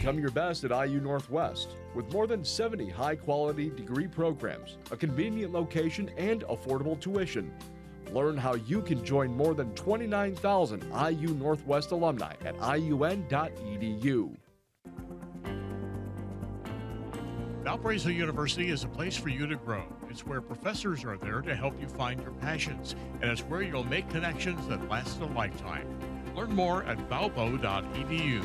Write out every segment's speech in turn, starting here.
Become your best at IU Northwest. With more than 70 high-quality degree programs, a convenient location, and affordable tuition. Learn how you can join more than 29,000 IU Northwest alumni at iun.edu. Valparaiso University is a place for you to grow. It's where professors are there to help you find your passions, and it's where you'll make connections that last a lifetime. Learn more at valpo.edu.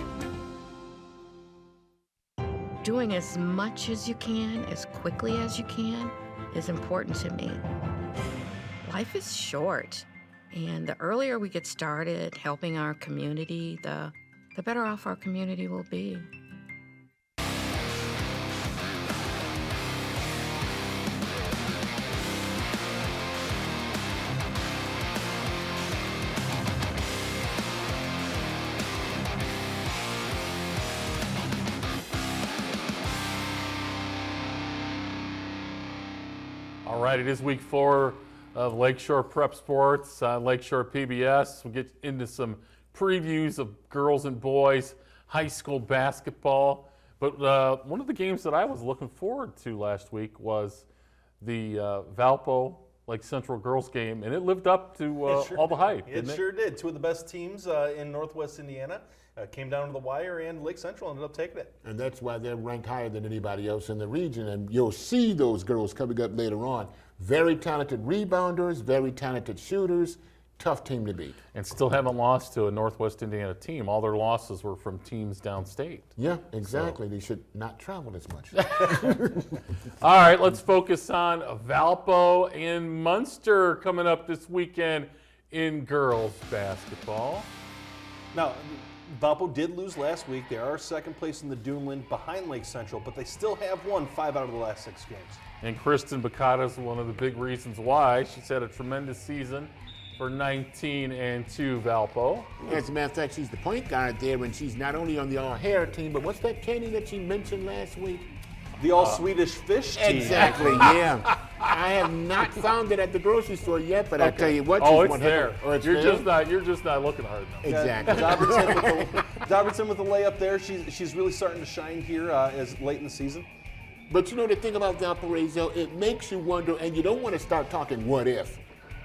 Doing as much as you can, as quickly as you can, is important to me. Life is short, and the earlier we get started helping our community, the better off our community will be. All right, it is week 4 of Lakeshore Prep Sports on Lakeshore PBS. We'll get into some previews of girls and boys high school basketball. But one of the games that I was looking forward to last week was the Valpo Lake Central girls game, and it lived up to all the hype. It sure did. Two of the best teams in Northwest Indiana came down to the wire, and Lake Central ended up taking it. And that's why they're ranked higher than anybody else in the region. And you'll see those girls coming up later on. Very talented rebounders, very talented shooters, tough team to beat. And still haven't lost to a Northwest Indiana team. All their losses were from teams downstate. Yeah, exactly. So. They should not travel as much. All right, let's focus on Valpo and Munster coming up this weekend in girls basketball. Now, Valpo did lose last week. They are second place in the Duneland behind Lake Central, but they still have won 5 out of the last 6 games. And Kristen Bacata is one of the big reasons why. She's had a tremendous season for 19-2 Valpo. As a matter of fact, she's the point guard there, and she's not only on the all-hair team, but what's that candy that she mentioned last week? The all-Swedish fish team. Exactly, yeah. I have not found it at the grocery store yet, but I tell you what, oh, she's it's there. It's you're there? just not looking hard enough. Exactly. Robertson with the layup there. She's really starting to shine here as late in the season. But you know the thing about Valparaiso, it makes you wonder, and you don't want to start talking what if,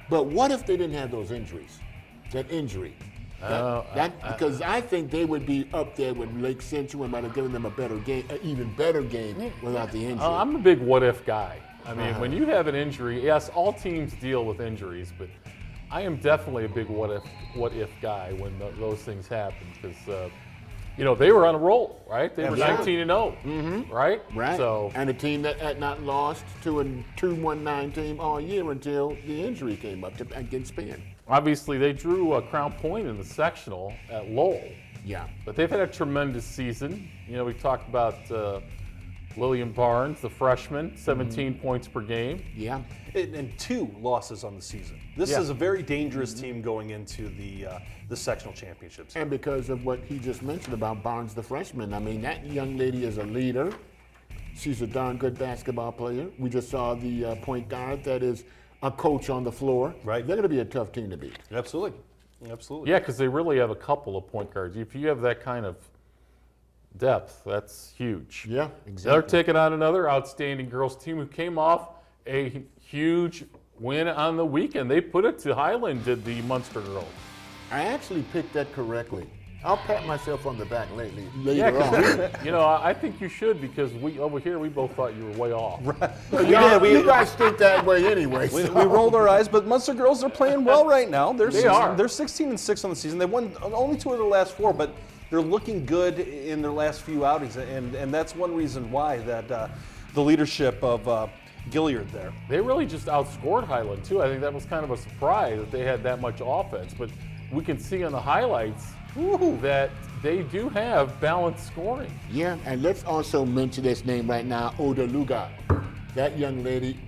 but what if they didn't have those injuries, that injury? Because I think they would be up there with Lake Central and might have given them a better game, an even better game without the injury. I'm a big what if guy. I mean, when you have an injury, yes, all teams deal with injuries, but I am definitely a big what if guy when those things happen because they were on a roll, right? They were 19-0, right? Right. So, and a team that had not lost to a 2-1-9 team all year until the injury came up against Penn. Obviously, they drew a crown point in the sectional at Lowell. Yeah. But they've had a tremendous season. We talked about Lillian Barnes, the freshman, 17 points per game. Yeah. And 2 losses on the season. This is a very dangerous team going into the sectional championships. And because of what he just mentioned about Barnes, the freshman, I mean, that young lady is a leader. She's a darn good basketball player. We just saw the point guard that is a coach on the floor. Right. They're going to be a tough team to beat. Absolutely. Absolutely. Yeah, because they really have a couple of point guards. If you have that kind of depth, that's huge. Yeah, exactly. They're taking on another outstanding girls team who came off a huge win on the weekend. They put it to Highland, did the Munster girls. I actually picked that correctly. I'll pat myself on the back later on. I think you should because we over here we both thought you were way off. Right. You guys think that way anyway. We rolled our eyes, but Munster girls are playing well right now. They're 16-6 on the season. They won only 2 of their last 4, but they're looking good in their last few outings, and that's one reason why that the leadership of Gilliard there. They really just outscored Highland too. I think that was kind of a surprise that they had that much offense, but we can see on the highlights that they do have balanced scoring. Yeah, and let's also mention this name right now, Oda Luga. That young lady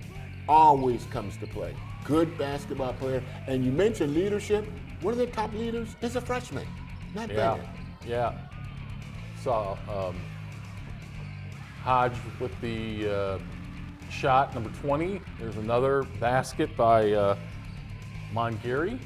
always comes to play. Good basketball player. And you mentioned leadership. One of their top leaders is a freshman. Not bad. Yeah. Saw Hodge with the shot, number 20. There's another basket by Mongeri.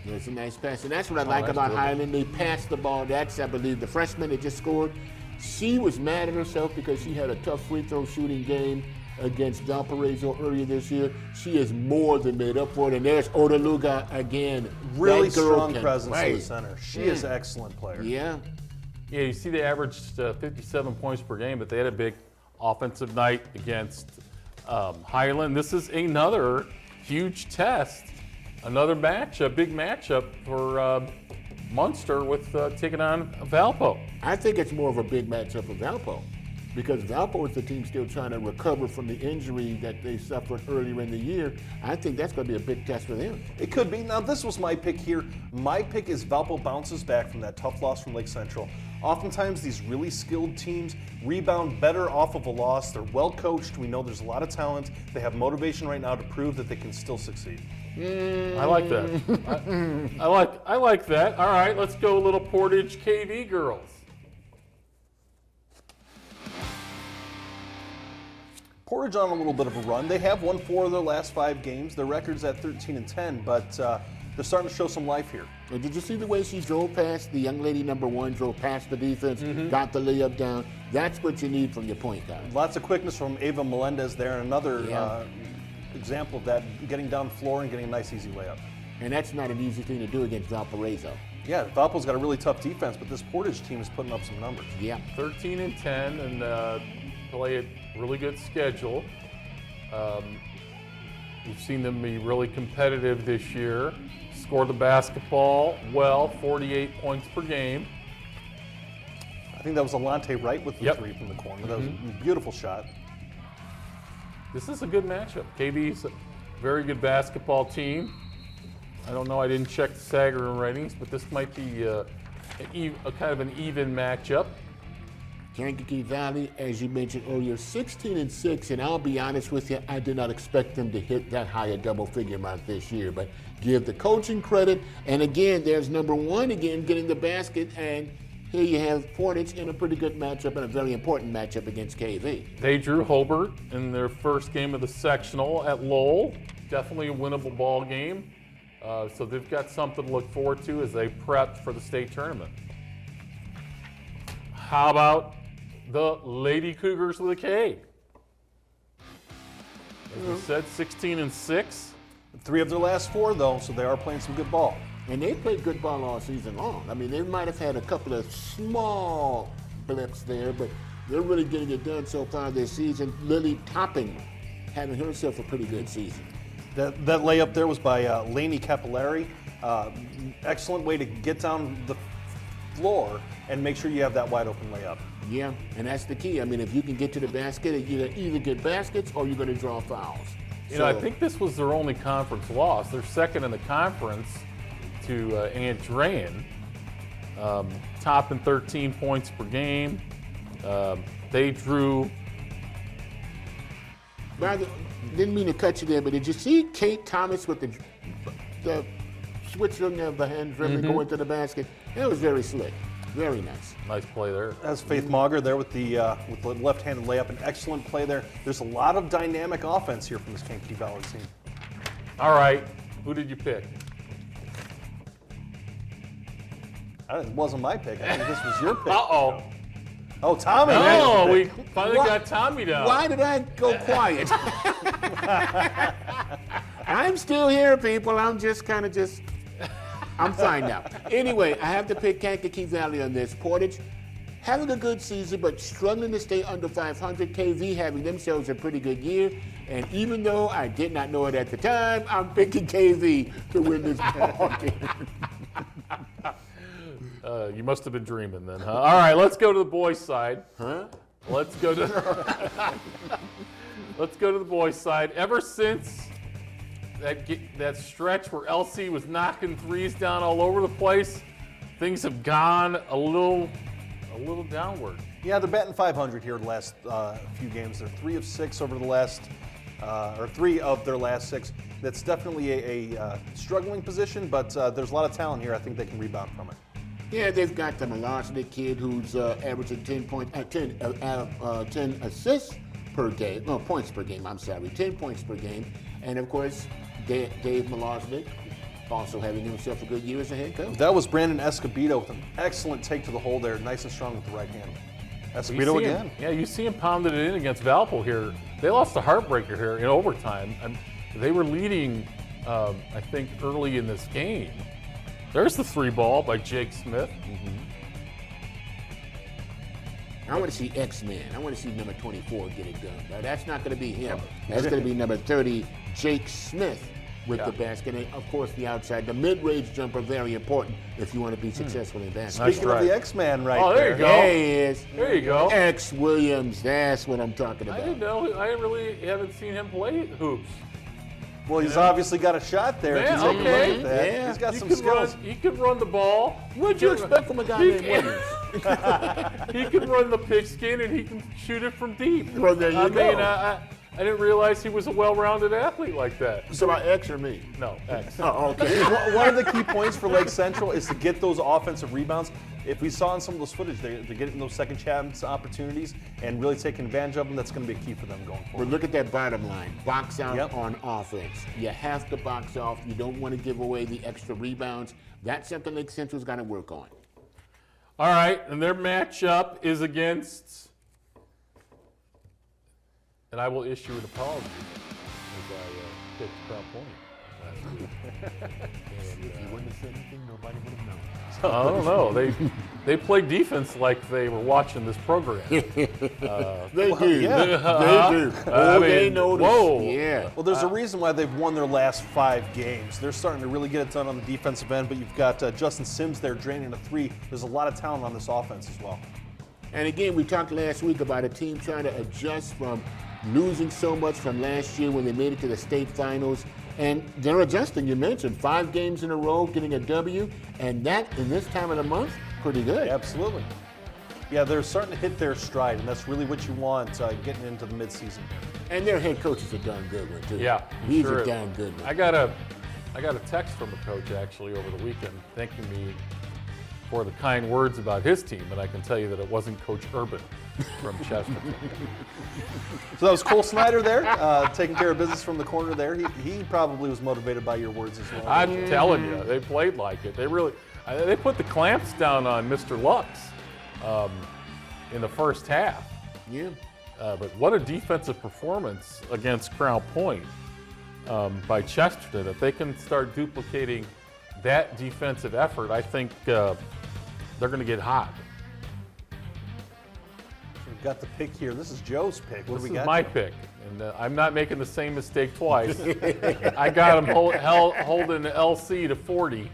It's a nice pass, and that's what I like about good. Highland. They passed the ball. That's, I believe, the freshman that just scored. She was mad at herself because she had a tough free throw shooting game against Valparaiso earlier this year. She has more than made up for it. And there's Odaluga again. Really That girl strong can presence in play. the center. She is an excellent player. Yeah. Yeah, you see they averaged 57 points per game, but they had a big offensive night against Highland. This is another huge test, another matchup, big matchup for Munster with taking on Valpo. I think it's more of a big matchup for Valpo because Valpo is the team still trying to recover from the injury that they suffered earlier in the year. I think that's going to be a big test for them. It could be. Now, this was my pick here. My pick is Valpo bounces back from that tough loss from Lake Central. Oftentimes, these really skilled teams rebound better off of a loss. They're well coached. We know there's a lot of talent. They have motivation right now to prove that they can still succeed. I like that. I like that. All right, let's go little Portage KV girls. Portage on a little bit of a run. They have won 4 of their last 5 games. Their record's at 13-10, but they're starting to show some life here. And did you see the way she drove past the young lady number 1, drove past the defense, got the layup down? That's what you need from your point guard. Lots of quickness from Ava Melendez there. Another example of that, getting down the floor and getting a nice, easy layup. And that's not an easy thing to do against Valparaiso. Yeah, Valpo's got a really tough defense, but this Portage team is putting up some numbers. Yeah. 13-10 and play a really good schedule. We've seen them be really competitive this year. Score the basketball well, 48 points per game. I think that was Alante Wright with the 3 from the corner. That was a beautiful shot. This is a good matchup. KV's a very good basketball team. I don't know, I didn't check the Sagarin ratings, but this might be a kind of an even matchup. Kankakee Valley, as you mentioned earlier, 16-6, and I'll be honest with you, I did not expect them to hit that high a double-figure mark this year, but give the coaching credit, and again, there's number 1 again getting the basket, and here you have Portage in a pretty good matchup and a very important matchup against KV. They drew Hobart in their first game of the sectional at Lowell. Definitely a winnable ball game, so they've got something to look forward to as they prep for the state tournament. How about the Lady Cougars with a K? As we said, 16-6. 3 of their last 4, though, so they are playing some good ball. And they played good ball all season long. I mean, they might have had a couple of small blips there, but they're really getting it done so far this season. Lily Topping having herself a pretty good season. That layup there was by Lainey Capillari. Excellent way to get down the floor and make sure you have that wide open layup. Yeah, and that's the key. I mean, if you can get to the basket, you either get baskets or you're going to draw fouls. You know, I think this was their only conference loss. They're second in the conference to Andrean, top in 13 points per game. They drew. Didn't mean to cut you there, but did you see Kate Thomas with the switching of the hand dribbling going to the basket? That was very slick. Very nice. Nice play there. That's Faith Mauger there with the left-handed layup. An excellent play there. There's a lot of dynamic offense here from this Kankakee Valley team. All right, who did you pick? It wasn't my pick. I think this was your pick. Uh-oh. Oh, Tommy. Oh, we finally got Tommy down. Why did I go quiet? I'm still here, people. I'm fine now. Anyway, I have to pick Kankakee Valley on this. Portage having a good season, but struggling to stay under 500. KV having themselves a pretty good year. And even though I did not know it at the time, I'm picking KV to win this ball game. You must have been dreaming then, huh? All right, let's go to the boys' side. Huh? Let's go to the boys' side. Ever since that stretch where LC was knocking threes down all over the place, things have gone a little downward. Yeah, they're batting 500 here the last few games. They're 3 of 6 over the last, or 3 of their last 6. That's definitely a struggling position, but there's a lot of talent here. I think they can rebound from it. Yeah, they've got the Milosnik kid who's averaging 10 assists per game. No, points per game, I'm sorry. 10 points per game. And, of course, Dave Milosnik, also having himself a good year as a head coach. That was Brandon Escobedo with an excellent take to the hole there, nice and strong with the right hand. Escobedo again. You see him pounding it in against Valpo here. They lost a heartbreaker here in overtime. And they were leading, I think, early in this game. There's the 3-ball by Jake Smith. I want to see X-Man. I want to see number 24 get it done. Now, that's not going to be him. That's going to be number 30, Jake Smith, with the basket. And, of course, the outside. The mid-range jumper, very important if you want to be successful in basketball. Speaking of the X-Man right there you go. There he is. There you go. X Williams. That's what I'm talking about. I didn't know. I really haven't seen him play hoops. Well, he's obviously got a shot there. Man, If you take a look okay. at that. Yeah. He's got He some can skills. He can run the ball. What'd you expect from a guy named Williams? He can run the pigskin and he can shoot it from deep. Well, there you I go. mean, I didn't realize he was a well-rounded athlete like that. So about X or me? No, X. Oh, okay. One of the key points for Lake Central is to get those offensive rebounds. If we saw in some of those footage, they're getting those second chance opportunities and really taking advantage of them. That's going to be a key for them going But forward. look at that bottom line. Box out Yep. on offense. You have to box off. You don't want to give away the extra rebounds. That's something Lake Central's got to work on. All right, and their matchup is against, and I will issue an apology as I picked Crown Point last week. If you wouldn't have said anything, nobody would have known. I don't know. They play defense like they were watching this program. They do. yeah. They do. I They mean, notice. whoa. Yeah. Well, there's a reason why they've won their last 5 games. They're starting to really get it done on the defensive end, but you've got Justin Sims there draining a 3. There's a lot of talent on this offense as well. And again, we talked last week about a team trying to adjust from losing so much from last year when they made it to the state finals. And they're adjusting. You mentioned 5 games in a row, getting a W, and that in this time of the month, pretty good. Absolutely. Yeah, they're starting to hit their stride, and that's really what you want getting into the midseason. And their head coach is a darn good one too. Yeah, he's sure a is. darn good one. I got a text from a coach actually over the weekend thanking me for the kind words about his team, and I can tell you that it wasn't Coach Urban from Chesterton. So that was Cole Snyder there, taking care of business from the corner there. He probably was motivated by your words as well. I'm telling you, they played like it. They really, they put the clamps down on Mr. Lux in the first half. Yeah. But what a defensive performance against Crown Point by Chesterton. If they can start duplicating that defensive effort, I think they're going to get hot. We've got the pick here. This is Joe's pick. What This do we is got? my pick, and I'm not making the same mistake twice. I got him holding the LC to 40 in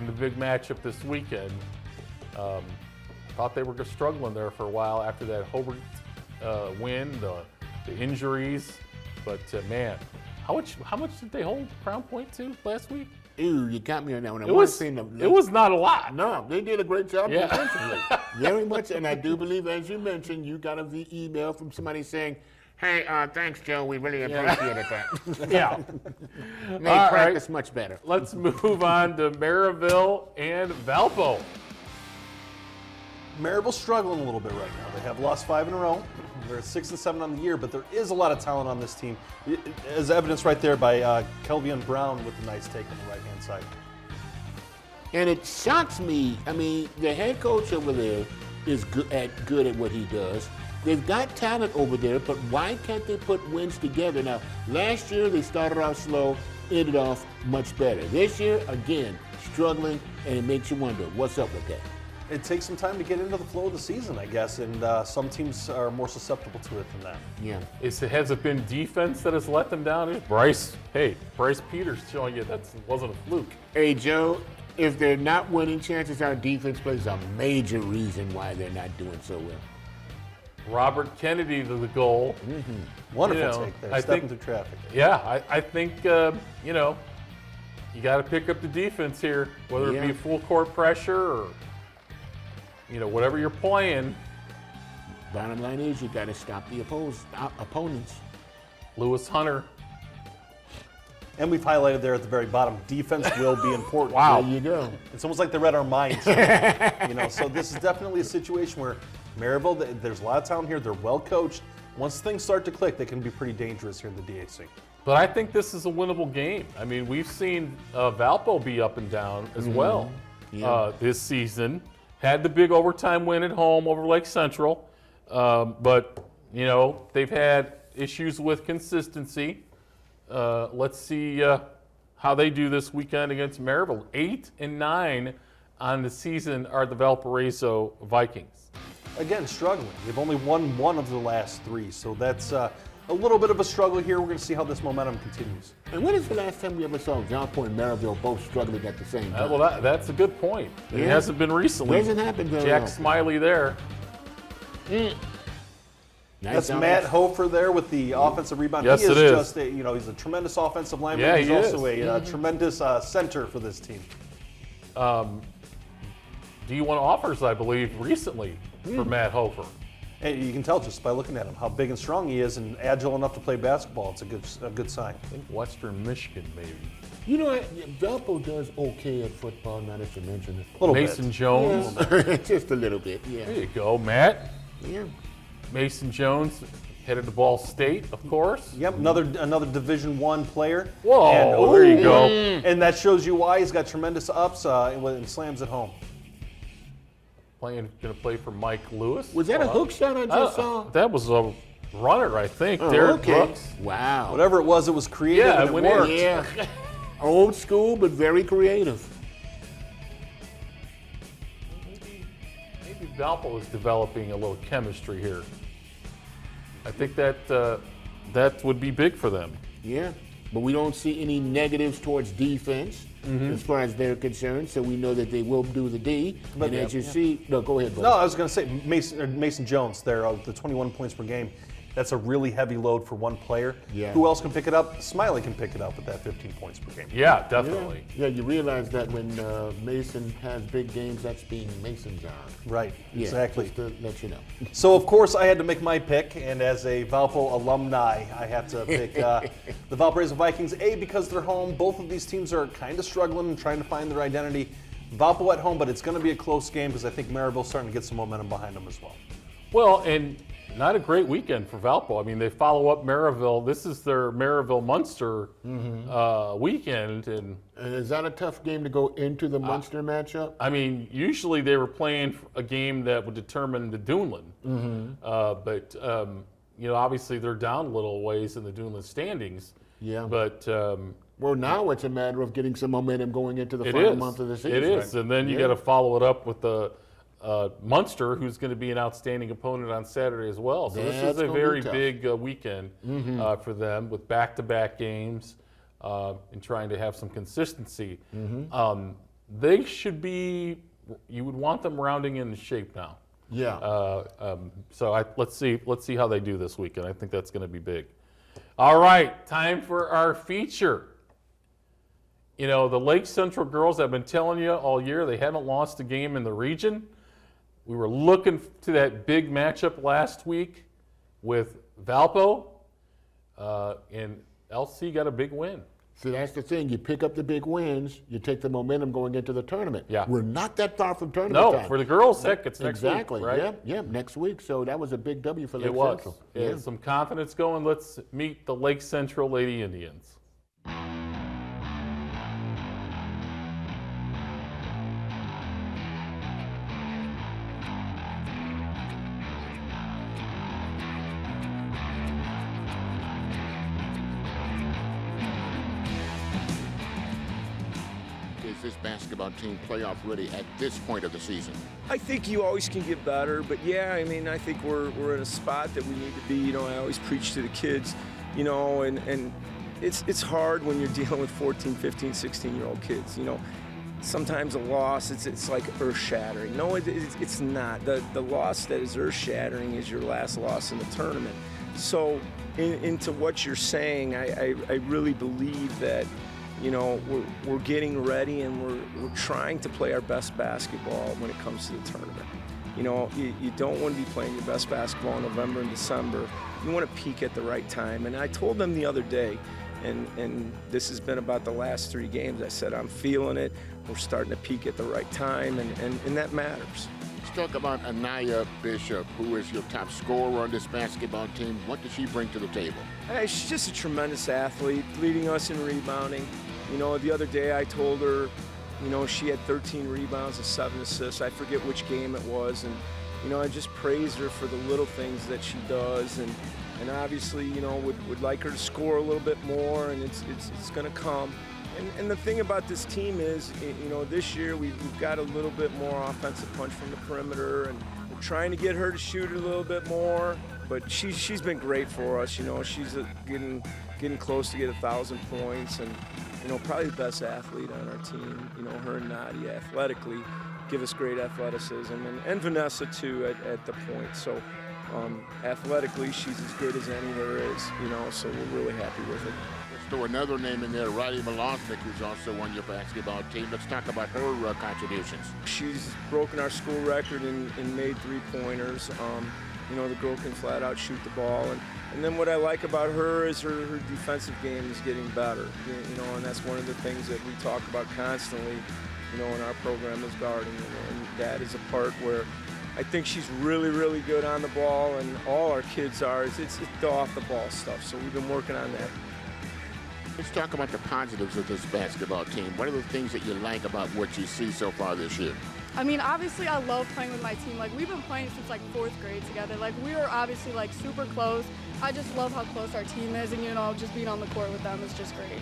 the big matchup this weekend. Thought they were struggling there for a while after that Hobart win, the injuries, but man, how much did they hold Crown Point to last week? Ooh, you got me on that one. It was not a lot. No, they did a great job Yeah. defensively. Very much, and I do believe, as you mentioned, you got an email from somebody saying, hey, thanks, Joe, we really appreciated that. Yeah. Made All practice right. much better. Let's move on to Maryville and Valpo. Maryville's struggling a little bit right now. They have lost 5 in a row. They're at 6-7 on the year, but there is a lot of talent on this team, as evidenced right there by Kelvin Brown with a nice take on the right-hand side. And it shocks me. I mean, the head coach over there is good at what he does. They've got talent over there, but why can't they put wins together? Now, last year they started off slow, ended off much better. This year, again, struggling, and it makes you wonder, what's up with that? It takes some time to get into the flow of the season, I guess, and some teams are more susceptible to it than that. Yeah. Has it been defense that has let them down? Bryce Peters showing you that wasn't a fluke. Hey, Joe, if they're not winning, chances are defense plays a major reason why they're not doing so well. Robert Kennedy to the goal. Wonderful take there, stepping through traffic. Yeah, I think, you got to pick up the defense here, whether it be full court pressure or, whatever you're playing. Bottom line is you got to stop the opponents. Lewis Hunter. And we've highlighted there at the very bottom, defense will be important. Wow. There you go. It's almost like they read our minds. So this is definitely a situation where Maryville, there's a lot of talent here. They're well coached. Once things start to click, they can be pretty dangerous here in the DAC. But I think this is a winnable game. I mean, we've seen Valpo be up and down as well this season. Had the big overtime win at home over Lake Central, but you know they've had issues with consistency. Let's see how they do this weekend against Maryville. 8-9 on the season are the Valparaiso Vikings. Again, struggling. They've only won one of the last 3, so that's a little bit of a struggle here. We're going to see how this momentum continues. And when is the last time we ever saw Valpo and Maryville both struggling at the same time? Well, that's a good point. It hasn't been recently. Hasn't happened very Jack often. Smiley there. That's Matt Hofer there with the offensive rebound. Yes, he is it is. just he's a tremendous offensive lineman. Yeah, he's he also is. a tremendous center for this team. D1 offers, I believe, recently for Matt Hofer. And you can tell just by looking at him how big and strong he is and agile enough to play basketball. It's a good sign. I think Western Michigan, maybe. You know what? Valpo does okay at football, not if you mention it. A little Mason bit. Jones. Yeah. Just a little bit, yeah. There you go, Matt. Yeah. Mason Jones headed to Ball State, of course. Yep, another Division I player. Whoa, there you go. And that shows you why he's got tremendous ups and slams at home. Going to play for Mike Lewis. Was that a hook shot I just saw? That was a runner, I think. Derek Brooks. Wow. Whatever it was creative Yeah, and it when it- worked. Yeah. Old school, but very creative. Maybe Valpo is developing a little chemistry here. I think that would be big for them. Yeah. But we don't see any negatives towards defense as far as they're concerned, so we know that they will do the D. But and as you see, no, go ahead, buddy. No, I was going to say Mason Jones there, the 21 points per game. That's a really heavy load for one player. Yeah. Who else can pick it up? Smiley can pick it up with that 15 points per game. Yeah, definitely. Yeah, you realize that when Mason has big games, that's being Mason's on. Right, Yeah, exactly. Just to let you know. So, of course, I had to make my pick, and as a Valpo alumni, I have to pick the Valparaiso Vikings, because they're home. Both of these teams are kind of struggling and trying to find their identity. Valpo at home, but it's going to be a close game because I think Maryville's starting to get some momentum behind them as well. Well, and not a great weekend for Valpo. I mean, they follow up Maryville. This is their Maryville-Munster weekend. And Is that a tough game to go into the Munster matchup? I mean, usually they were playing a game that would determine the Duneland. But, obviously they're down a little ways in the Duneland standings. Yeah. But Well, now it's a matter of getting some momentum going into the final month of the season. It is. And then you got to follow it up with the Munster, who's going to be an outstanding opponent on Saturday as well. So this That's is a gonna be very tough. big weekend for them with back-to-back games and trying to have some consistency. They should be, you would want them rounding into shape now. Yeah. So let's see how they do this weekend. I think that's going to be big. All right, time for our feature. You know, the Lake Central girls, I've been telling you all year, they haven't lost a game in the region. We were looking to that big matchup last week with Valpo, and LC got a big win. See, that's the thing. You pick up the big wins, you take the momentum going into the tournament. Yeah. We're not that far from tournament No, time. for the girls, heck, it's next Exactly. week, right? Yeah, next week. So that was a big W for Lake It was. Central. Yeah. Some confidence going. Let's meet the Lake Central Lady Indians. Is this basketball team playoff ready at this point of the season? I think you always can get better, but yeah, I mean, I think we're in a spot that we need to be. You know, I always preach to the kids, you know, and it's hard when you're dealing with 14, 15, 16-year-old kids, you know. Sometimes a loss, it's like earth-shattering. No, it's not. The loss that is earth-shattering is your last loss in the tournament. So into what you're saying, I really believe that, you know, we're getting ready and we're trying to play our best basketball when it comes to the tournament. You know, you don't want to be playing your best basketball in November and December. You want to peak at the right time. And I told them the other day, and this has been about the last 3 games, I said, I'm feeling it. We're starting to peak at the right time, and that matters. talk about Anaya Bishop, who is your top scorer on this basketball team. What does she bring to the table? Hey, she's just a tremendous athlete, leading us in rebounding. You know, the other day I told her, you know, she had 13 rebounds and 7 assists. I forget which game it was. And, you know, I just praised her for the little things that she does. And obviously, you know, would like her to score a little bit more, and it's going to come. And the thing about this team is, you know, this year we've got a little bit more offensive punch from the perimeter, and we're trying to get her to shoot a little bit more. But she's been great for us. You know, she's getting close to get 1,000 points, and you know, probably the best athlete on our team. You know, her and Nadia athletically give us great athleticism, and Vanessa too at the point. So athletically, she's as good as any there is. You know, so we're really happy with it. Let's throw another name in there, Riley Malosnik, who's also on your basketball team. Let's talk about her contributions. She's broken our school record and made 3-pointers. You know, the girl can flat out shoot the ball. And then what I like about her is her defensive game is getting better. You know, and that's one of the things that we talk about constantly, you know, in our program is guarding. And that is a part where I think she's really, really good on the ball, and all our kids are. It's the off-the-ball stuff, so we've been working on that. Let's talk about the positives of this basketball team. What are the things that you like about what you see so far this year? I mean, obviously, I love playing with my team. Like, we've been playing since, like, 4th grade together. Like, we were obviously, like, super close. I just love how close our team is, and, you know, just being on the court with them is just great.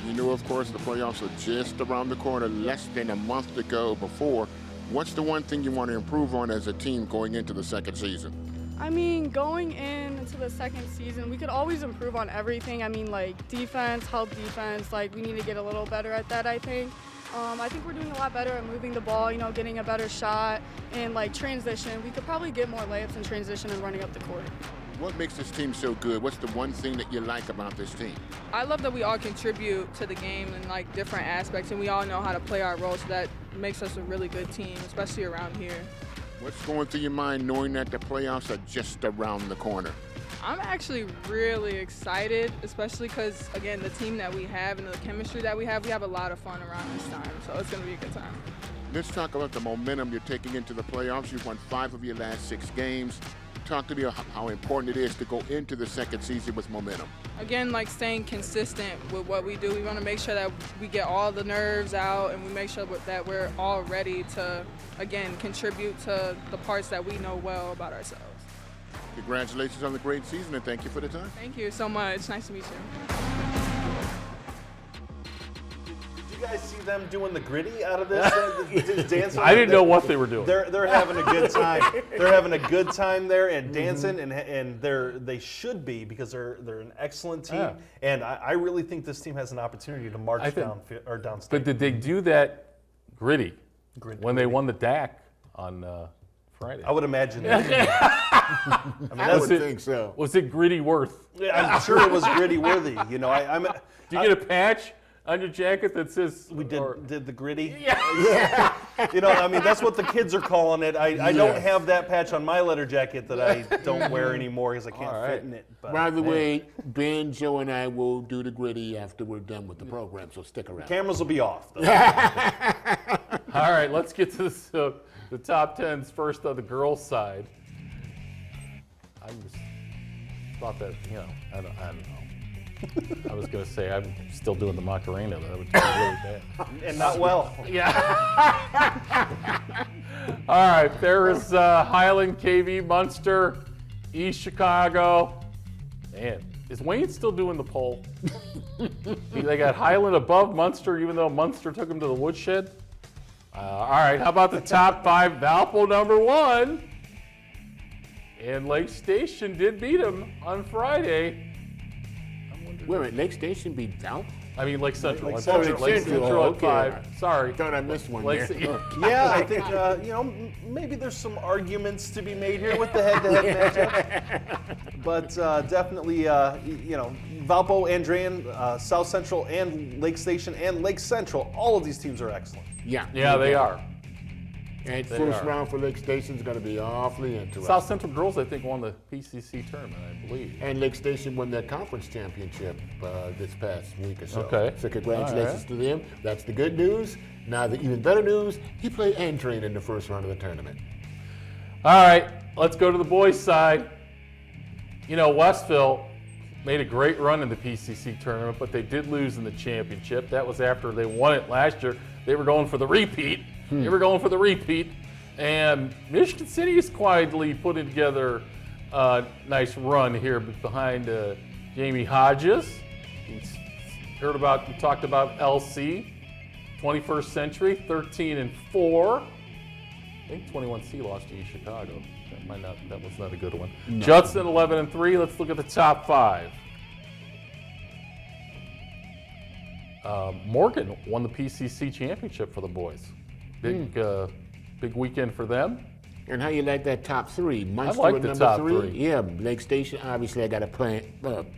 You know, of course, the playoffs are just around the corner, less than a month to go before. What's the one thing you want to improve on as a team going into the second season? I mean, going into the second season, we could always improve on everything. I mean, like, defense, help defense. Like, we need to get a little better at that, I think. I think we're doing a lot better at moving the ball, you know, getting a better shot, and, like, transition. We could probably get more layups in transition and running up the court. What makes this team so good? What's the one thing that you like about this team? I love that we all contribute to the game in, like, different aspects, and we all know how to play our role, so that makes us a really good team, especially around here. What's going through your mind knowing that the playoffs are just around the corner? I'm actually really excited, especially because, again, the team that we have and the chemistry that we have a lot of fun around this time, so it's going to be a good time. Let's talk about the momentum you're taking into the playoffs. You've won 5 of your last 6 games. Talk to me about how important it is to go into the second season with momentum. Again, like, staying consistent with what we do. We want to make sure that we get all the nerves out, and we make sure that we're all ready to, again, contribute to the parts that we know well about ourselves. Congratulations on the great season, and thank you for the time. Thank you so much. Nice to meet you. Did you guys see them doing the gritty out of this? Dancing? I didn't know what they were doing. They're having a good time. They're having a good time there and dancing, and they should be, because they're an excellent team. Yeah. And I really think this team has an opportunity to march downstate. But did they do that gritty when they won the DAC on Friday? I would imagine that. I would think so. Was it gritty worth? I'm sure it was gritty worthy. You know, Do you get a patch on your jacket that says we did the gritty? Yeah. You know, I mean, that's what the kids are calling it. I don't have that patch on my letter jacket that I don't wear anymore because I can't fit in it. But, by the way, Ben, Joe, and I will do the gritty after we're done with the program, so stick around. Cameras will be off, though. All right, let's get to this, the top 10s first on the girls' side. I just thought that, you know, I don't know. I was going to say I'm still doing the Macarena, but that would be really bad. And not well. Yeah. All right, there is Highland, KV, Munster, East Chicago. Man, is Wayne still doing the poll? They got Highland above Munster, even though Munster took him to the woodshed. All right, how about the top 5? Valpo #1. And Lake Station did beat him on Friday. Wait a minute, Lake Station beat Valpo? I mean, Lake Central. Lake Central at 5. Sorry. Thought I missed one Lake there. Yeah, I think, you know, maybe there's some arguments to be made here with the head-to-head matchup. But definitely, you know, Valpo, Andrean, South Central, and Lake Station, and Lake Central, all of these teams are excellent. Yeah. Yeah, they are. And first round for Lake Station is going to be awfully interesting. South Central girls, I think, won the PCC tournament, I believe. And Lake Station won their conference championship this past week or so. Okay. So congratulations to them. That's the good news. Now, the even better news, he played and trained in the first round of the tournament. All right, let's go to the boys' side. You know, Westville made a great run in the PCC tournament, but they did lose in the championship. That was after they won it last year. They were going for the repeat. And Michigan City is quietly putting together a nice run here behind Jamie Hodges. We talked about LC, 21st Century, 13-4. I think 21C lost to East Chicago. That was not a good one. No. Judson 11-3. Let's look at the top 5. Morgan won the PCC championship for the boys. Big weekend for them. And how you like that top 3? Munster I like the top 3. Yeah, Lake Station, obviously I got to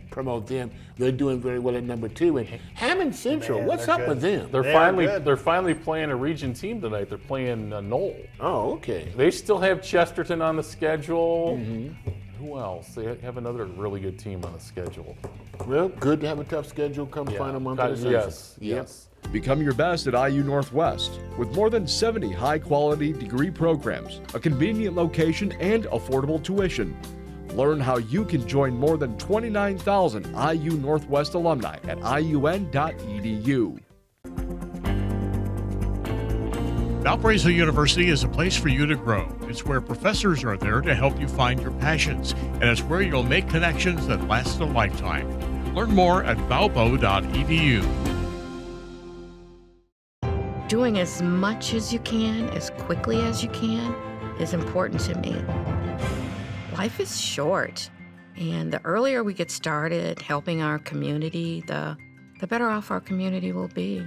promote them. They're doing very well at number 2. And Hammond Central, what's up with them? They're finally playing a region team tonight. They're playing Knoll. Oh, okay. They still have Chesterton on the schedule. Who else? They have another really good team on the schedule. Well, good to have a tough schedule come final month of the season. Yes. Become your best at IU Northwest with more than 70 high-quality degree programs, a convenient location, and affordable tuition. Learn how you can join more than 29,000 IU Northwest alumni at iun.edu. Valparaiso University is a place for you to grow. It's where professors are there to help you find your passions, and it's where you'll make connections that last a lifetime. Learn more at valpo.edu. Doing as much as you can, as quickly as you can, is important to me. Life is short, and the earlier we get started helping our community, the better off our community will be.